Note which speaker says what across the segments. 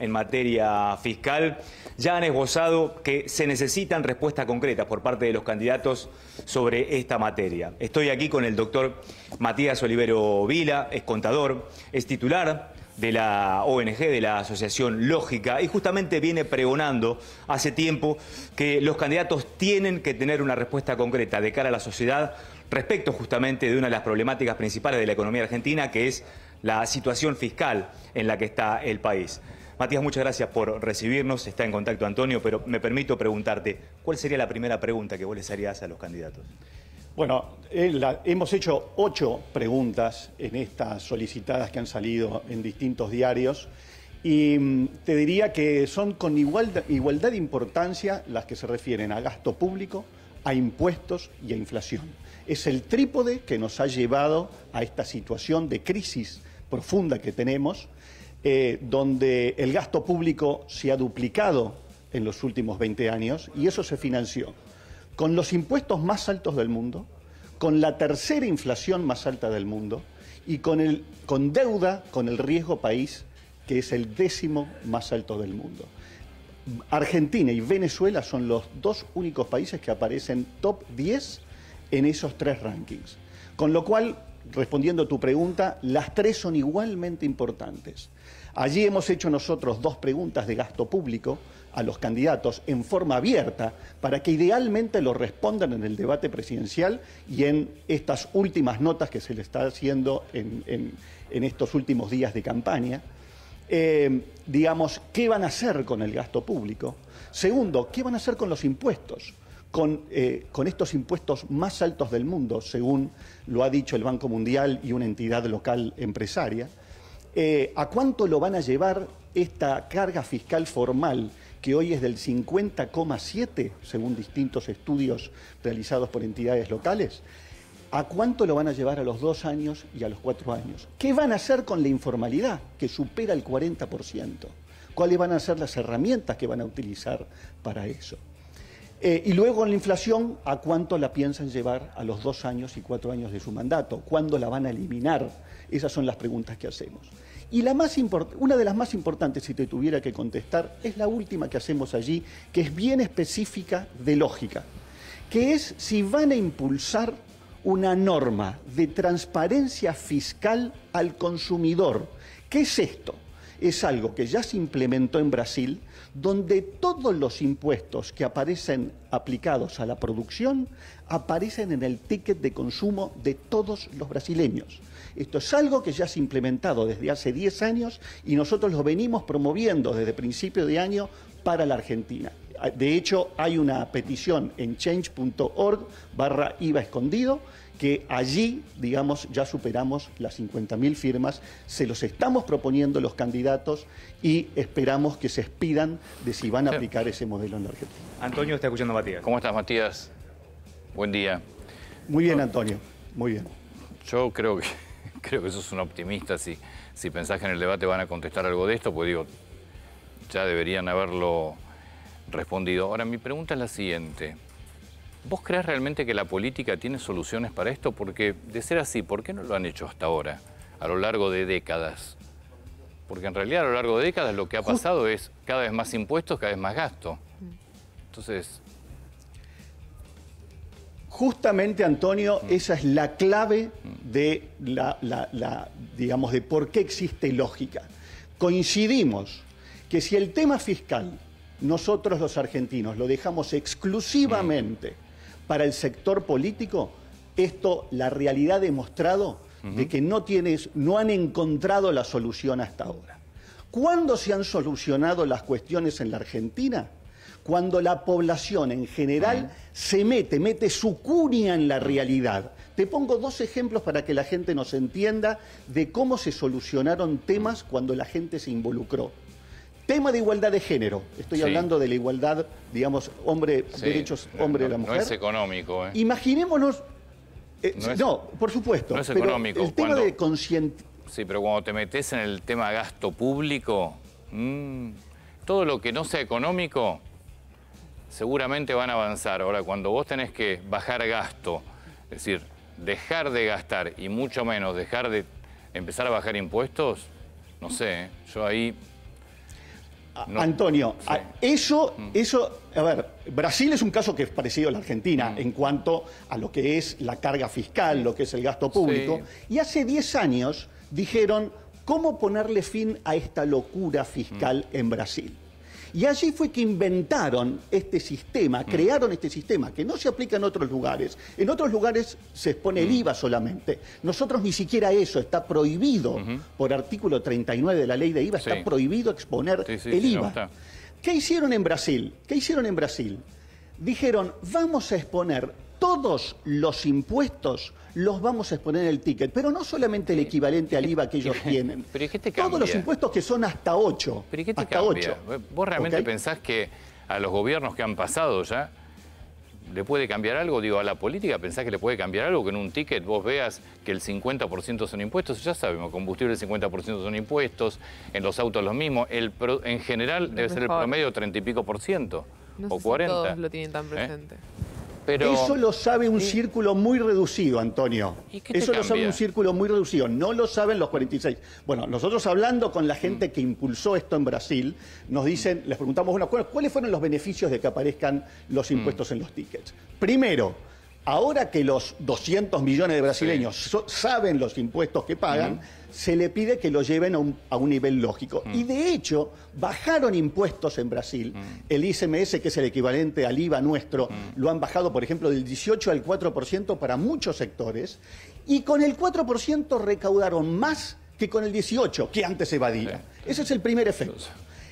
Speaker 1: en materia fiscal ya han esbozado que se necesitan respuestas concretas por parte de los candidatos sobre esta materia. Estoy aquí con el doctor Matías Olivero Vila, es contador, es titular de la ONG, de la Asociación Lógica, y justamente viene pregonando hace tiempo que los candidatos tienen que tener una respuesta concreta de cara a la sociedad respecto justamente de una de las problemáticas principales de la economía argentina, que es la situación fiscal en la que está el país. Matías, muchas gracias por recibirnos. Está en contacto Antonio, pero me permito preguntarte, ¿cuál sería la primera pregunta que vos les harías a los candidatos?
Speaker 2: Bueno, hemos hecho 8 preguntas en estas solicitadas que han salido en distintos diarios y te diría que son con igualdad de importancia las que se refieren a gasto público, a impuestos y a inflación. Es el trípode que nos ha llevado a esta situación de crisis profunda que tenemos, donde el gasto público se ha duplicado en los últimos 20 años y eso se financió con los impuestos más altos del mundo, con la tercera inflación más alta del mundo y con deuda con el riesgo país, que es el 10º más alto del mundo. Argentina y Venezuela son los 2 únicos países que aparecen top 10 en esos 3 rankings. Con lo cual, respondiendo a tu pregunta, las 3 son igualmente importantes. Allí hemos hecho nosotros 2 preguntas de gasto público a los candidatos en forma abierta para que idealmente lo respondan en el debate presidencial y en estas últimas notas que se le está haciendo en estos últimos días de campaña. Digamos, ¿qué van a hacer con el gasto público? Segundo, ¿qué van a hacer con los impuestos? Con estos impuestos más altos del mundo, según lo ha dicho el Banco Mundial y una entidad local empresaria. ¿A cuánto lo van a llevar esta carga fiscal formal, que hoy es del 50,7, según distintos estudios realizados por entidades locales? ¿A cuánto lo van a llevar a los 2 años y a los 4 años? ¿Qué van a hacer con la informalidad, que supera el 40%? ¿Cuáles van a ser las herramientas que van a utilizar para eso? Y luego en la inflación, ¿a cuánto la piensan llevar a los 2 años y 4 años de su mandato? ¿Cuándo la van a eliminar? Esas son las preguntas que hacemos. Y una de las más importantes, si te tuviera que contestar, es la última que hacemos allí, que es bien específica de lógica, que es si van a impulsar una norma de transparencia fiscal al consumidor. ¿Qué es esto? Es algo que ya se implementó en Brasil, donde todos los impuestos que aparecen aplicados a la producción aparecen en el ticket de consumo de todos los brasileños. Esto es algo que ya se ha implementado desde hace 10 años y nosotros lo venimos promoviendo desde principio de año para la Argentina. De hecho, hay una petición en change.org/IVA escondido, que allí, digamos, ya superamos las 50.000 firmas, se los estamos proponiendo los candidatos y esperamos que se expidan de si van a aplicar ese modelo en la Argentina.
Speaker 1: Antonio, está escuchando a Matías.
Speaker 3: ¿Cómo estás, Matías? Buen día.
Speaker 2: Muy bien, Antonio, muy bien.
Speaker 3: Yo creo que sos un optimista si pensás que en el debate van a contestar algo de esto, pues digo, ya deberían haberlo respondido. Ahora, mi pregunta es la siguiente. ¿Vos crees realmente que la política tiene soluciones para esto? Porque, de ser así, ¿por qué no lo han hecho hasta ahora, a lo largo de décadas? Porque en realidad a lo largo de décadas lo que ha pasado es cada vez más impuestos, cada vez más gasto. Entonces...
Speaker 2: Justamente, Antonio, esa es la clave de digamos, de por qué existe lógica. Coincidimos que si el tema fiscal nosotros los argentinos lo dejamos exclusivamente para el sector político, la realidad ha demostrado de que no han encontrado la solución hasta ahora. ¿Cuándo se han solucionado las cuestiones en la Argentina? Cuando la población en general se mete su cuña en la realidad. Te pongo 2 ejemplos para que la gente nos entienda de cómo se solucionaron temas cuando la gente se involucró. Tema de igualdad de género. Estoy hablando de la igualdad, digamos, derechos hombre de la mujer.
Speaker 3: No es económico, ¿eh?
Speaker 2: Imaginémonos... no, por supuesto.
Speaker 3: No es económico.
Speaker 2: El tema de
Speaker 3: Sí, pero cuando te metes en el tema gasto público, todo lo que no sea económico, seguramente van a avanzar. Ahora, cuando vos tenés que bajar gasto, es decir, dejar de gastar y mucho menos dejar de empezar a bajar impuestos, no sé, yo ahí... No.
Speaker 2: Antonio,
Speaker 3: Sí.
Speaker 2: a ver, Brasil es un caso que es parecido a la Argentina en cuanto a lo que es la carga fiscal, lo que es el gasto público.
Speaker 3: Sí.
Speaker 2: Y hace 10 años dijeron cómo ponerle fin a esta locura fiscal en Brasil. Y allí fue que inventaron este sistema, crearon este sistema, que no se aplica en otros lugares. En otros lugares se expone el IVA solamente. Nosotros ni siquiera eso, está prohibido por artículo 39 de la ley de IVA,
Speaker 3: Sí.
Speaker 2: está prohibido exponer el
Speaker 3: no
Speaker 2: IVA.
Speaker 3: está.
Speaker 2: ¿Qué hicieron en Brasil? Dijeron, vamos a exponer todos los impuestos, los vamos a exponer en el ticket, pero no solamente el equivalente al IVA que ellos tienen.
Speaker 3: ¿Pero y qué te
Speaker 2: todos
Speaker 3: cambia?
Speaker 2: los impuestos que son hasta 8.
Speaker 3: ¿Pero y qué te
Speaker 2: hasta
Speaker 3: cambia?
Speaker 2: 8.
Speaker 3: ¿Vos realmente
Speaker 2: ¿Ok?
Speaker 3: pensás que a los gobiernos que han pasado ya le puede cambiar algo? Digo, a la política, ¿pensás que le puede cambiar algo? Que en un ticket vos veas que el 50% son impuestos. Ya sabemos, combustible el 50% son impuestos, en los autos los mismos. En general debe ser el
Speaker 4: mejor.
Speaker 3: promedio 30 y pico por ciento.
Speaker 4: No
Speaker 3: O
Speaker 4: sé
Speaker 3: 40.
Speaker 4: si todos lo tienen tan presente.
Speaker 3: Pero
Speaker 2: Eso lo sabe un círculo muy reducido, Antonio.
Speaker 3: ¿Y qué te
Speaker 2: Eso lo sabe
Speaker 3: cambia?
Speaker 2: un círculo muy reducido. No lo saben los 46. Bueno, nosotros hablando con la gente que impulsó esto en Brasil, nos dicen, les preguntamos, bueno, ¿cuáles fueron los beneficios de que aparezcan los impuestos en los tickets? Primero, ahora que los 200 millones de brasileños saben los impuestos que pagan, se le pide que lo lleven a un nivel lógico. Y de hecho, bajaron impuestos en Brasil. El ICMS, que es el equivalente al IVA nuestro, lo han bajado, por ejemplo, del 18 al 4% para muchos sectores. Y con el 4% recaudaron más que con el 18%, que antes evadía. Ese es el primer efecto.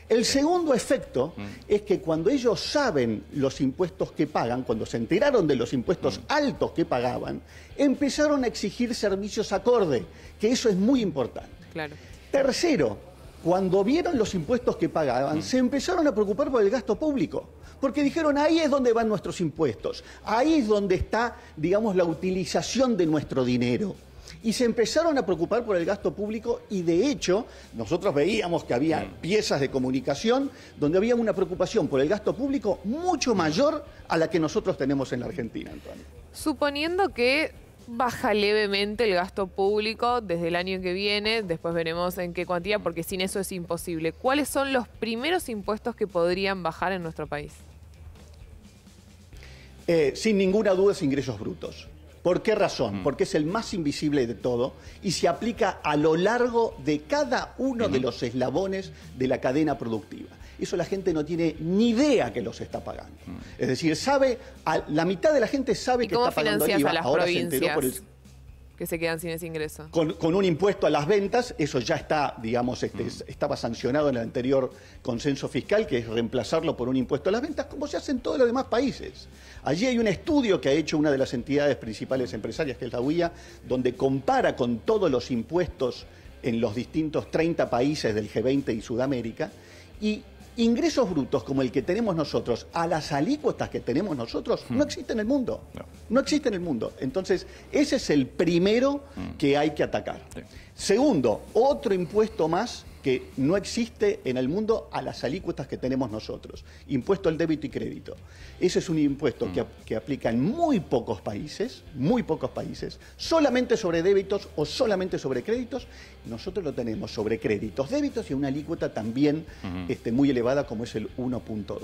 Speaker 2: El segundo efecto es que cuando ellos saben los impuestos que pagan, cuando se enteraron de los impuestos altos que pagaban, empezaron a exigir servicios acorde, que eso es muy importante.
Speaker 4: Claro.
Speaker 2: Tercero, cuando vieron los impuestos que pagaban, se empezaron a preocupar por el gasto público. Porque dijeron, ahí es donde van nuestros impuestos, ahí es donde está, digamos, la utilización de nuestro dinero. Y se empezaron a preocupar por el gasto público y de hecho nosotros veíamos que había piezas de comunicación donde había una preocupación por el gasto público mucho mayor a la que nosotros tenemos en la Argentina, Antonio.
Speaker 4: Suponiendo que baja levemente el gasto público desde el año que viene, después veremos en qué cuantía, porque sin eso es imposible. ¿Cuáles son los primeros impuestos que podrían bajar en nuestro país?
Speaker 2: Sin ninguna duda es ingresos brutos. ¿Por qué razón? Porque es el más invisible de todo y se aplica a lo largo de cada uno de los eslabones de la cadena productiva. Eso la gente no tiene ni idea que los está pagando. Es decir, la mitad de la gente sabe
Speaker 4: ¿Y
Speaker 2: que
Speaker 4: cómo
Speaker 2: está pagando
Speaker 4: financias
Speaker 2: IVA.
Speaker 4: a las
Speaker 2: Ahora se enteró por el...
Speaker 4: provincias que se quedan sin ese ingreso?
Speaker 2: Con un impuesto a las ventas, eso ya está, digamos, estaba sancionado en el anterior consenso fiscal, que es reemplazarlo por un impuesto a las ventas, como se hace en todos los demás países. Allí hay un estudio que ha hecho una de las entidades principales empresarias, que es la UIA, donde compara con todos los impuestos en los distintos 30 países del G20 y Sudamérica, y ingresos brutos como el que tenemos nosotros, a las alícuotas que tenemos nosotros, no existe en el mundo. No existe en el mundo. Entonces, ese es el primero que hay que atacar. Segundo, otro impuesto más que no existe en el mundo a las alícuotas que tenemos nosotros. Impuesto al débito y crédito. Ese es un impuesto que aplica en muy pocos países, solamente sobre débitos o solamente sobre créditos. Nosotros lo tenemos sobre créditos, débitos y una alícuota también muy elevada como es el 1.2.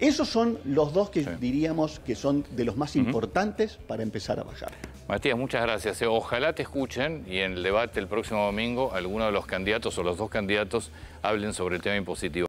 Speaker 2: Esos son los dos que diríamos que son de los más importantes para empezar a bajar.
Speaker 3: Matías, muchas gracias. Ojalá te escuchen y en el debate el próximo domingo alguno de los candidatos o los dos candidatos hablen sobre el tema impositivo.